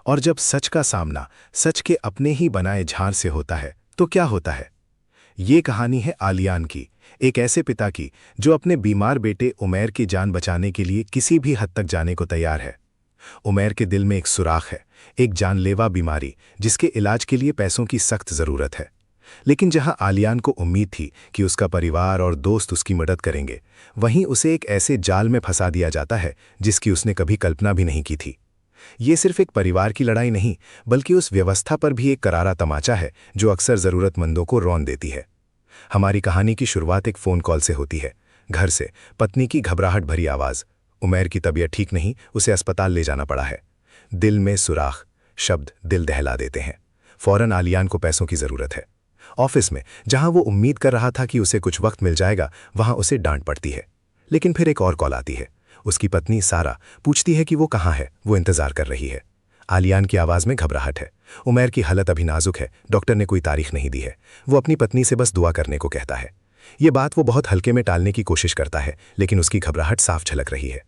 और जब सच का सामना सच के अपने ही बनाए झार से होता है तो क्या होता है? ये कहानी है आलियान की, एक ऐसे पिता की जो अपने बीमार बेटे उमैर की जान बचाने के लिए किसी भी हद तक जाने को तैयार है। उमैर के दिल में एक सुराख है, एक जानलेवा बीमारी जिसके इलाज के लिए पैसों की सख्त जरूरत है। लेकिन जहां आलियान को उम्मीद थी कि उसका परिवार और दोस्त उसकी मदद करेंगे, वहीं उसे एक ऐसे जाल में फंसा दिया जाता है जिसकी उसने कभी कल्पना भी नहीं की थी। ये सिर्फ एक परिवार की लड़ाई नहीं, बल्कि उस व्यवस्था पर भी एक करारा तमाचा है जो अक्सर जरूरतमंदों को रौंद देती है। हमारी कहानी की शुरुआत एक फोन कॉल से होती है। घर से पत्नी की घबराहट भरी आवाज, उमैर की तबीयत ठीक नहीं, उसे अस्पताल ले जाना पड़ा है। दिल में सुराख, शब्द दिल दहला देते हैं। फौरन आलियान को पैसों की जरूरत है। ऑफिस में जहां वो उम्मीद कर रहा था कि उसे कुछ वक्त मिल जाएगा, वहां उसे डांट पड़ती है। लेकिन फिर एक और कॉल आती है। उसकी पत्नी सारा पूछती है कि वो कहाँ है, वो इंतजार कर रही है। आलियान की आवाज में घबराहट है। उमैर की हालत अभी नाजुक है, डॉक्टर ने कोई तारीख नहीं दी है। वो अपनी पत्नी से बस दुआ करने को कहता है। ये बात वो बहुत हल्के में टालने की कोशिश करता है, लेकिन उसकी घबराहट साफ झलक रही है।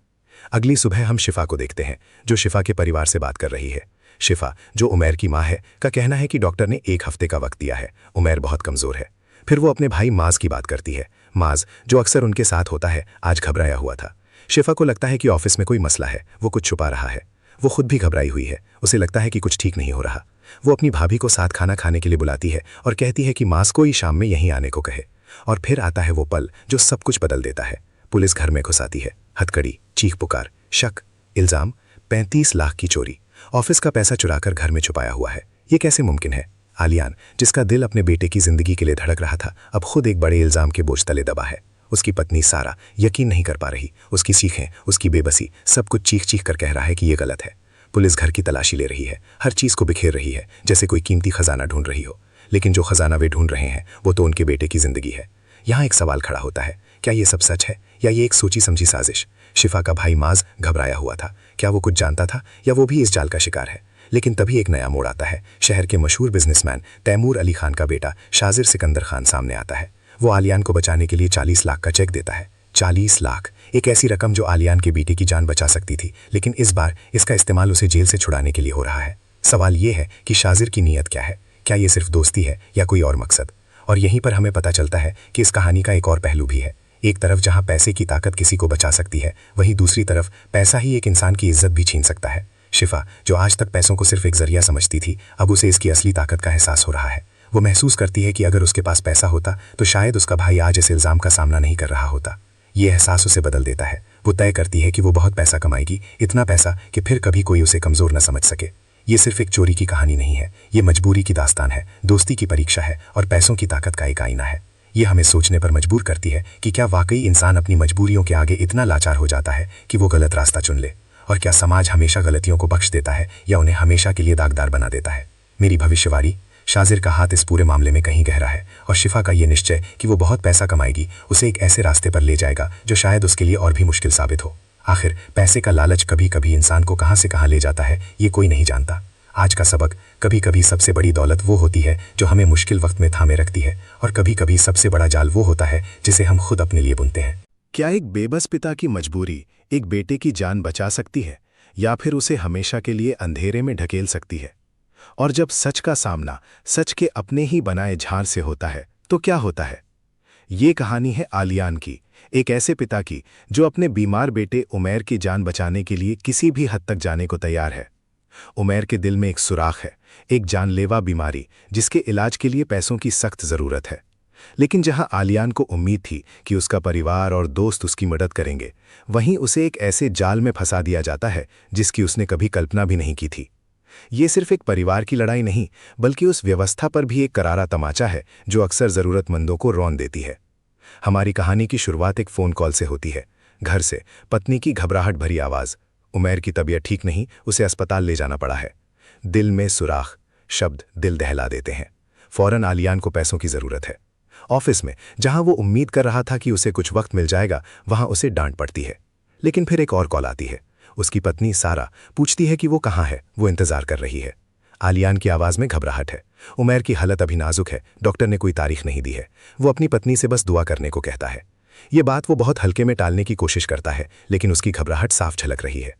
अगली सुबह हम शिफा को देखते हैं, जो शिफा के परिवार से बात कर रही है। शिफा, जो उमैर की माँ है, का कहना है कि डॉक्टर ने 1 हफ्ते का वक्त दिया है, उमैर बहुत कमजोर है। फिर वो अपने भाई माज की बात करती है। माज, जो अक्सर उनके साथ होता है, आज घबराया हुआ था। शिफा को लगता है कि ऑफिस में कोई मसला है, वो कुछ छुपा रहा है। वो खुद भी घबराई हुई है, उसे लगता है कि कुछ ठीक नहीं हो रहा। वो अपनी भाभी को साथ खाना खाने के लिए बुलाती है और कहती है कि माज को ही शाम में यहीं आने को कहे। और फिर आता है वो पल जो सब कुछ बदल देता है। पुलिस घर में घुस आती है। हथकड़ी, चीख पुकार, शक, इल्जाम, 35 लाख की चोरी, ऑफिस का पैसा चुराकर घर में छुपाया हुआ है। ये कैसे मुमकिन है? आलियान, जिसका दिल अपने बेटे की जिंदगी के लिए धड़क रहा था, अब खुद एक बड़े इल्जाम के बोझ तले दबा है। उसकी पत्नी सारा यकीन नहीं कर पा रही। उसकी सीखें, उसकी बेबसी, सब कुछ चीख चीख कर कह रहा है कि ये गलत है। पुलिस घर की तलाशी ले रही है, हर चीज को बिखेर रही है, जैसे कोई कीमती खजाना ढूंढ रही हो। लेकिन जो खजाना वे ढूंढ रहे हैं वो तो उनके बेटे की जिंदगी है। यहाँ एक सवाल खड़ा होता है, क्या ये सब सच है या ये एक सोची समझी साजिश? शिफा का भाई माज घबराया हुआ था। क्या वो कुछ जानता था या वो भी इस जाल का शिकार है? लेकिन तभी एक नया मोड़ आता है। शहर के मशहूर बिजनेसमैन तैमूर अली खान का बेटा शाजिर सिकंदर खान सामने आता है। वो आलियान को बचाने के लिए 40 लाख का चेक देता है। 40 लाख, एक ऐसी रकम जो आलियान के बेटे की जान बचा सकती थी, लेकिन इस बार इसका इस्तेमाल उसे जेल से छुड़ाने के लिए हो रहा है। सवाल ये है कि शाजिर की नीयत क्या है? क्या ये सिर्फ दोस्ती है या कोई और मकसद? और यहीं पर हमें पता चलता है कि इस कहानी का एक और पहलू भी है। एक तरफ जहां पैसे की ताकत किसी को बचा सकती है, वहीं दूसरी तरफ पैसा ही एक इंसान की इज्जत भी छीन सकता है। शिफा, जो आज तक पैसों को सिर्फ एक जरिया समझती थी, अब उसे इसकी असली ताकत का एहसास हो रहा है। वो महसूस करती है कि अगर उसके पास पैसा होता तो शायद उसका भाई आज इस इल्जाम का सामना नहीं कर रहा होता। ये एहसास उसे बदल देता है। वो तय करती है कि वो बहुत पैसा कमाएगी, इतना पैसा कि फिर कभी कोई उसे कमजोर न समझ सके। ये सिर्फ एक चोरी की कहानी नहीं है, ये मजबूरी की दास्तान है, दोस्ती की परीक्षा है और पैसों की ताकत का एक आईना है। ये हमें सोचने पर मजबूर करती है कि क्या वाकई इंसान अपनी मजबूरियों के आगे इतना लाचार हो जाता है कि वो गलत रास्ता चुन ले? और क्या समाज हमेशा गलतियों को बख्श देता है या उन्हें हमेशा के लिए दागदार बना देता है? मेरी भविष्यवाणी, शाजिर का हाथ इस पूरे मामले में कहीं गहरा है और शिफा का ये निश्चय कि वो बहुत पैसा कमाएगी उसे एक ऐसे रास्ते पर ले जाएगा जो शायद उसके लिए और भी मुश्किल साबित हो। आखिर पैसे का लालच कभी कभी इंसान को कहां से कहां ले जाता है ये कोई नहीं जानता। आज का सबक, कभी कभी सबसे बड़ी दौलत वो होती है जो हमें मुश्किल वक्त में थामे रखती है, और कभी कभी सबसे बड़ा जाल वो होता है जिसे हम खुद अपने लिए बुनते हैं। क्या एक बेबस पिता की मजबूरी एक बेटे की जान बचा सकती है या फिर उसे हमेशा के लिए अंधेरे में ढकेल सकती है? और जब सच का सामना सच के अपने ही बनाए झार से होता है तो क्या होता है? ये कहानी है आलियान की, एक ऐसे पिता की जो अपने बीमार बेटे उमैर की जान बचाने के लिए किसी भी हद तक जाने को तैयार है। उमैर के दिल में एक सुराख है, एक जानलेवा बीमारी जिसके इलाज के लिए पैसों की सख्त जरूरत है। लेकिन जहां आलियान को उम्मीद थी कि उसका परिवार और दोस्त उसकी मदद करेंगे, वहीं उसे एक ऐसे जाल में फंसा दिया जाता है जिसकी उसने कभी कल्पना भी नहीं की थी। ये सिर्फ एक परिवार की लड़ाई नहीं, बल्कि उस व्यवस्था पर भी एक करारा तमाचा है जो अक्सर जरूरतमंदों को रौंद देती है। हमारी कहानी की शुरुआत एक फोन कॉल से होती है। घर से पत्नी की घबराहट भरी आवाज, उमैर की तबीयत ठीक नहीं, उसे अस्पताल ले जाना पड़ा है। दिल में सुराख, शब्द दिल दहला देते हैं। फौरन आलियान को पैसों की जरूरत है। ऑफिस में जहां वो उम्मीद कर रहा था कि उसे कुछ वक्त मिल जाएगा, वहां उसे डांट पड़ती है। लेकिन फिर एक और कॉल आती है। उसकी पत्नी सारा पूछती है कि वो कहाँ है, वो इंतजार कर रही है। आलियान की आवाज में घबराहट है। उमैर की हालत अभी नाजुक है, डॉक्टर ने कोई तारीख नहीं दी है। वो अपनी पत्नी से बस दुआ करने को कहता है। ये बात वो बहुत हल्के में टालने की कोशिश करता है, लेकिन उसकी घबराहट साफ झलक रही है।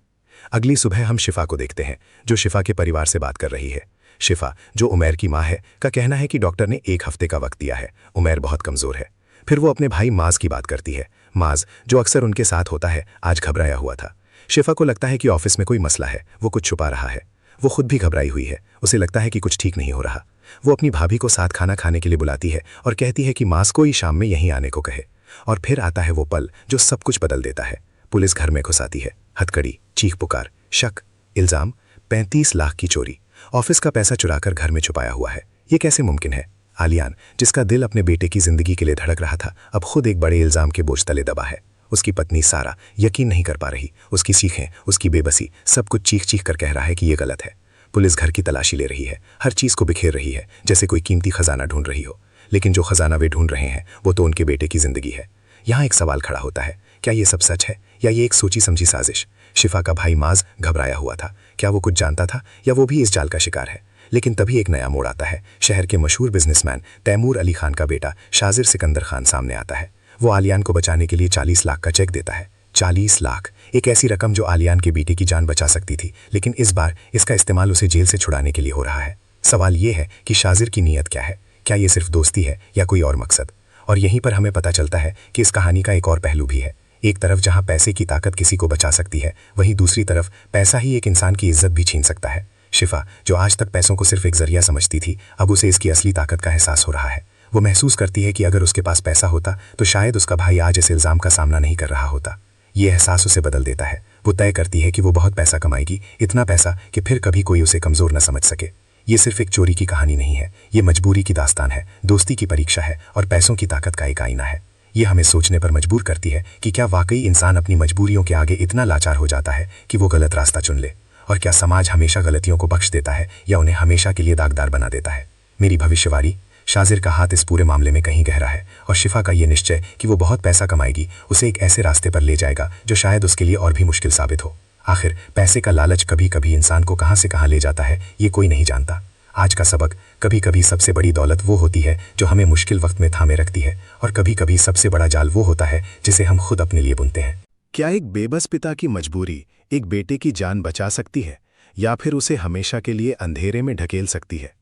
अगली सुबह हम शिफा को देखते हैं, जो शिफा के परिवार से बात कर रही है। शिफा, जो उमैर की माँ है, का कहना है कि डॉक्टर ने 1 हफ्ते का वक्त दिया है, उमैर बहुत कमजोर है। फिर वो अपने भाई माज की बात करती है। माज, जो अक्सर उनके साथ होता है, आज घबराया हुआ था। शिफा को लगता है कि ऑफिस में कोई मसला है, वो कुछ छुपा रहा है। वो खुद भी घबराई हुई है, उसे लगता है कि कुछ ठीक नहीं हो रहा। वो अपनी भाभी को साथ खाना खाने के लिए बुलाती है और कहती है कि माज को ही शाम में यहीं आने को कहे। और फिर आता है वो पल जो सब कुछ बदल देता है। पुलिस घर में घुस आती है। हथकड़ी, चीख पुकार, शक, इल्जाम, 35 लाख की चोरी, ऑफिस का पैसा चुराकर घर में छुपाया हुआ है। ये कैसे मुमकिन है? आलियान, जिसका दिल अपने बेटे की जिंदगी के लिए धड़क रहा था, अब खुद एक बड़े इल्जाम के बोझ तले दबा है। उसकी पत्नी सारा यकीन नहीं कर पा रही। उसकी सीखें, उसकी बेबसी, सब कुछ चीख चीख कर कह रहा है कि ये गलत है। पुलिस घर की तलाशी ले रही है, हर चीज को बिखेर रही है, जैसे कोई कीमती खजाना ढूंढ रही हो। लेकिन जो खजाना वे ढूंढ रहे हैं वो तो उनके बेटे की जिंदगी है। यहाँ एक सवाल खड़ा होता है, क्या ये सब सच है या ये एक सोची समझी साजिश? शिफा का भाई माज घबराया हुआ था। क्या वो कुछ जानता था या वो भी इस जाल का शिकार है? लेकिन तभी एक नया मोड़ आता है। शहर के मशहूर बिजनेसमैन तैमूर अली खान का बेटा शाजिर सिकंदर खान सामने आता है। वो आलियान को बचाने के लिए 40 लाख का चेक देता है। 40 लाख, एक ऐसी रकम जो आलियान के बेटे की जान बचा सकती थी, लेकिन इस बार इसका इस्तेमाल उसे जेल से छुड़ाने के लिए हो रहा है। सवाल ये है कि शाजिर की नीयत क्या है? क्या ये सिर्फ दोस्ती है या कोई और मकसद? और यहीं पर हमें पता चलता है कि इस कहानी का एक और पहलू भी है। एक तरफ जहां पैसे की ताकत किसी को बचा सकती है, वहीं दूसरी तरफ पैसा ही एक इंसान की इज्जत भी छीन सकता है। शिफा, जो आज तक पैसों को सिर्फ एक जरिया समझती थी, अब उसे इसकी असली ताकत का एहसास हो रहा है। वो महसूस करती है कि अगर उसके पास पैसा होता तो शायद उसका भाई आज इस इल्जाम का सामना नहीं कर रहा होता। ये एहसास उसे बदल देता है। वो तय करती है कि वो बहुत पैसा कमाएगी, इतना पैसा कि फिर कभी कोई उसे कमजोर न समझ सके। ये सिर्फ एक चोरी की कहानी नहीं है, ये मजबूरी की दास्तान है, दोस्ती की परीक्षा है और पैसों की ताकत का एक आईना है। ये हमें सोचने पर मजबूर करती है कि क्या वाकई इंसान अपनी मजबूरियों के आगे इतना लाचार हो जाता है कि वो गलत रास्ता चुन ले? और क्या समाज हमेशा गलतियों को बख्श देता है या उन्हें हमेशा के लिए दागदार बना देता है? मेरी भविष्यवाणी, शाजिर का हाथ इस पूरे मामले में कहीं गहरा है और शिफा का ये निश्चय कि वो बहुत पैसा कमाएगी उसे एक ऐसे रास्ते पर ले जाएगा जो शायद उसके लिए और भी मुश्किल साबित हो। आखिर पैसे का लालच कभी कभी इंसान को कहां से कहां ले जाता है ये कोई नहीं जानता। आज का सबक, कभी कभी सबसे बड़ी दौलत वो होती है जो हमें मुश्किल वक्त में थामे रखती है, और कभी कभी सबसे बड़ा जाल वो होता है जिसे हम खुद अपने लिए बुनते हैं। क्या एक बेबस पिता की मजबूरी एक बेटे की जान बचा सकती है या फिर उसे हमेशा के लिए अंधेरे में ढकेल सकती है?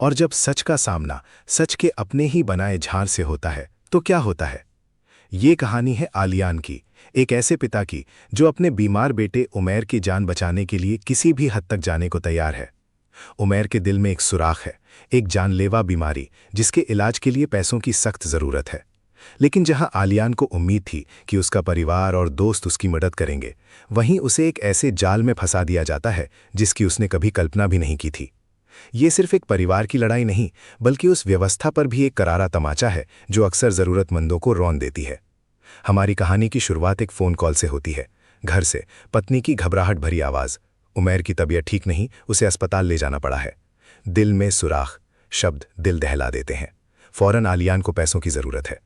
और जब सच का सामना सच के अपने ही बनाए झार से होता है तो क्या होता है? ये कहानी है आलियान की, एक ऐसे पिता की जो अपने बीमार बेटे उमैर की जान बचाने के लिए किसी भी हद तक जाने को तैयार है। उमैर के दिल में एक सुराख है, एक जानलेवा बीमारी जिसके इलाज के लिए पैसों की सख्त जरूरत है। लेकिन जहां आलियान को उम्मीद थी कि उसका परिवार और दोस्त उसकी मदद करेंगे, वहीं उसे एक ऐसे जाल में फंसा दिया जाता है जिसकी उसने कभी कल्पना भी नहीं की थी। ये सिर्फ एक परिवार की लड़ाई नहीं, बल्कि उस व्यवस्था पर भी एक करारा तमाचा है जो अक्सर जरूरतमंदों को रौंद देती है। हमारी कहानी की शुरुआत एक फोन कॉल से होती है। घर से पत्नी की घबराहट भरी आवाज, उमैर की तबीयत ठीक नहीं, उसे अस्पताल ले जाना पड़ा है। दिल में सुराख शब्द दिल दहला देते हैं। फौरन आलियान को पैसों की जरूरत है।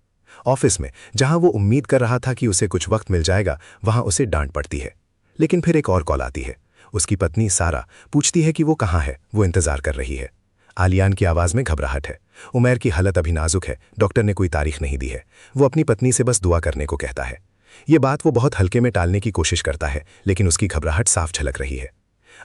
ऑफिस में जहां वो उम्मीद कर रहा था कि उसे कुछ वक्त मिल जाएगा, वहां उसे डांट पड़ती है। लेकिन फिर एक और कॉल आती है। उसकी पत्नी सारा पूछती है कि वो कहाँ है। वो इंतजार कर रही है। आलियान की आवाज में घबराहट है। उमैर की हालत अभी नाजुक है, डॉक्टर ने कोई तारीख नहीं दी है। वो अपनी पत्नी से बस दुआ करने को कहता है। ये बात वो बहुत हल्के में टालने की कोशिश करता है, लेकिन उसकी घबराहट साफ झलक रही है।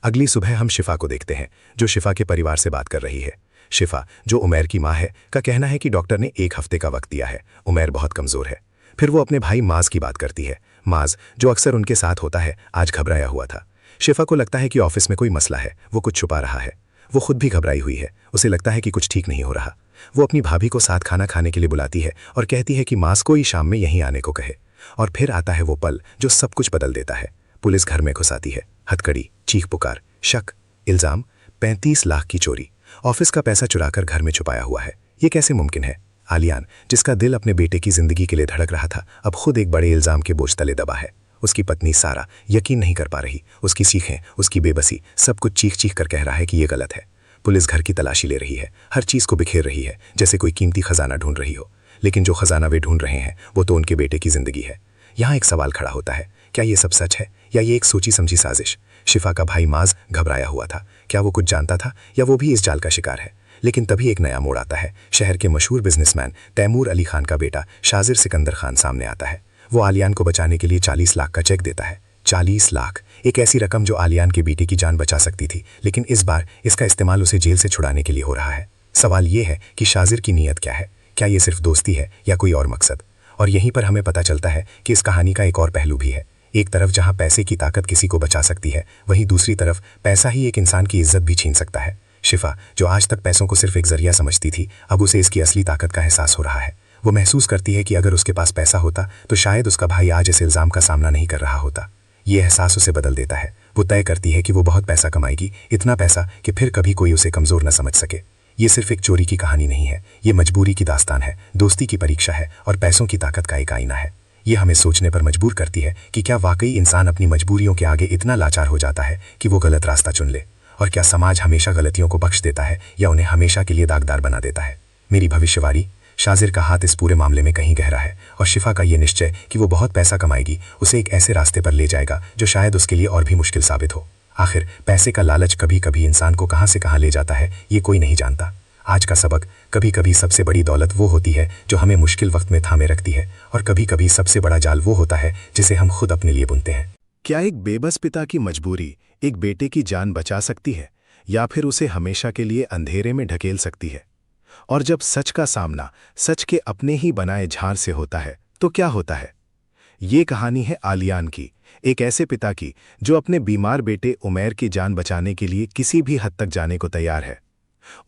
अगली सुबह हम शिफा को देखते हैं, जो शिफा के परिवार से बात कर रही है। शिफा, जो उमैर की माँ है, का कहना है कि डॉक्टर ने 1 हफ्ते का वक्त दिया है। उमैर बहुत कमजोर है। फिर वो अपने भाई माज की बात करती है। माज, जो अक्सर उनके साथ होता है, आज घबराया हुआ था। शिफा को लगता है कि ऑफिस में कोई मसला है, वो कुछ छुपा रहा है। वो खुद भी घबराई हुई है। उसे लगता है कि कुछ ठीक नहीं हो रहा। वो अपनी भाभी को साथ खाना खाने के लिए बुलाती है और कहती है कि माज को ही शाम में यहीं आने को कहे। और फिर आता है वो पल जो सब कुछ बदल देता है। पुलिस घर में घुस आती है। हथकड़ी, चीख पुकार, शक, इल्जाम, 35 लाख की चोरी, ऑफिस का पैसा चुराकर घर में छुपाया हुआ है। ये कैसे मुमकिन है? आलियान, जिसका दिल अपने बेटे की जिंदगी के लिए धड़क रहा था, अब खुद एक बड़े इल्जाम के बोझ तले दबा है। उसकी पत्नी सारा यकीन नहीं कर पा रही। उसकी सीखें, उसकी बेबसी, सब कुछ चीख चीख कर कह रहा है कि ये गलत है। पुलिस घर की तलाशी ले रही है, हर चीज को बिखेर रही है, जैसे कोई कीमती खजाना ढूंढ रही हो। लेकिन जो खजाना वे ढूंढ रहे हैं, वो तो उनके बेटे की जिंदगी है। यहाँ एक सवाल खड़ा होता है, क्या ये सब सच है या ये एक सोची समझी साजिश? शिफा का भाई माज घबराया हुआ था। क्या वो कुछ जानता था या वो भी इस जाल का शिकार है? लेकिन तभी एक नया मोड़ आता है। शहर के मशहूर बिजनेसमैन तैमूर अली खान का बेटा शाजिर सिकंदर खान सामने आता है। वो आलियान को बचाने के लिए 40 लाख का चेक देता है। 40 लाख, एक ऐसी रकम जो आलियान के बेटे की जान बचा सकती थी, लेकिन इस बार इसका इस्तेमाल उसे जेल से छुड़ाने के लिए हो रहा है। सवाल ये है कि शाजिर की नीयत क्या है? क्या ये सिर्फ दोस्ती है या कोई और मकसद? और यहीं पर हमें पता चलता है कि इस कहानी का एक और पहलू भी है। एक तरफ जहां पैसे की ताकत किसी को बचा सकती है, वहीं दूसरी तरफ पैसा ही एक इंसान की इज्जत भी छीन सकता है। शिफा, जो आज तक पैसों को सिर्फ एक जरिया समझती थी, अब उसे इसकी असली ताकत का एहसास हो रहा है। वो महसूस करती है कि अगर उसके पास पैसा होता तो शायद उसका भाई आज इस इल्जाम का सामना नहीं कर रहा होता। ये एहसास उसे बदल देता है। वो तय करती है कि वो बहुत पैसा कमाएगी, इतना पैसा कि फिर कभी कोई उसे कमजोर न समझ सके। ये सिर्फ एक चोरी की कहानी नहीं है, ये मजबूरी की दास्तान है, दोस्ती की परीक्षा है और पैसों की ताकत का एक आईना है। ये हमें सोचने पर मजबूर करती है कि क्या वाकई इंसान अपनी मजबूरियों के आगे इतना लाचार हो जाता है कि वो गलत रास्ता चुन ले? और क्या समाज हमेशा गलतियों को बख्श देता है या उन्हें हमेशा के लिए दागदार बना देता है? मेरी भविष्यवाणी, शाजिर का हाथ इस पूरे मामले में कहीं गहरा है और शिफा का ये निश्चय कि वो बहुत पैसा कमाएगी उसे एक ऐसे रास्ते पर ले जाएगा जो शायद उसके लिए और भी मुश्किल साबित हो। आखिर पैसे का लालच कभी कभी इंसान को कहां से कहां ले जाता है, ये कोई नहीं जानता। आज का सबक, कभी कभी सबसे बड़ी दौलत वो होती है जो हमें मुश्किल वक्त में थामे रखती है, और कभी कभी सबसे बड़ा जाल वो होता है जिसे हम खुद अपने लिए बुनते हैं। क्या एक बेबस पिता की मजबूरी एक बेटे की जान बचा सकती है या फिर उसे हमेशा के लिए अंधेरे में ढकेल सकती है? और जब सच का सामना सच के अपने ही बनाए झार से होता है तो क्या होता है? ये कहानी है आलियान की, एक ऐसे पिता की जो अपने बीमार बेटे उमैर की जान बचाने के लिए किसी भी हद तक जाने को तैयार है।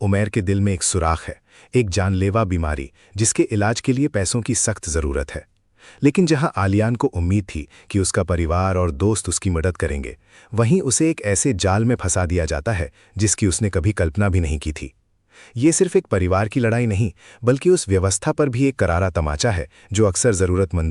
उमैर के दिल में एक सुराख है, एक जानलेवा बीमारी जिसके इलाज के लिए पैसों की सख्त जरूरत है। लेकिन जहां आलियान को उम्मीद थी कि उसका परिवार और दोस्त उसकी मदद करेंगे, वहीं उसे एक ऐसे जाल में फंसा दिया जाता है जिसकी उसने कभी कल्पना भी नहीं की थी। ये सिर्फ एक परिवार की लड़ाई नहीं, बल्कि उस व्यवस्था पर भी एक करारा तमाचा है जो अक्सर जरूरतमंद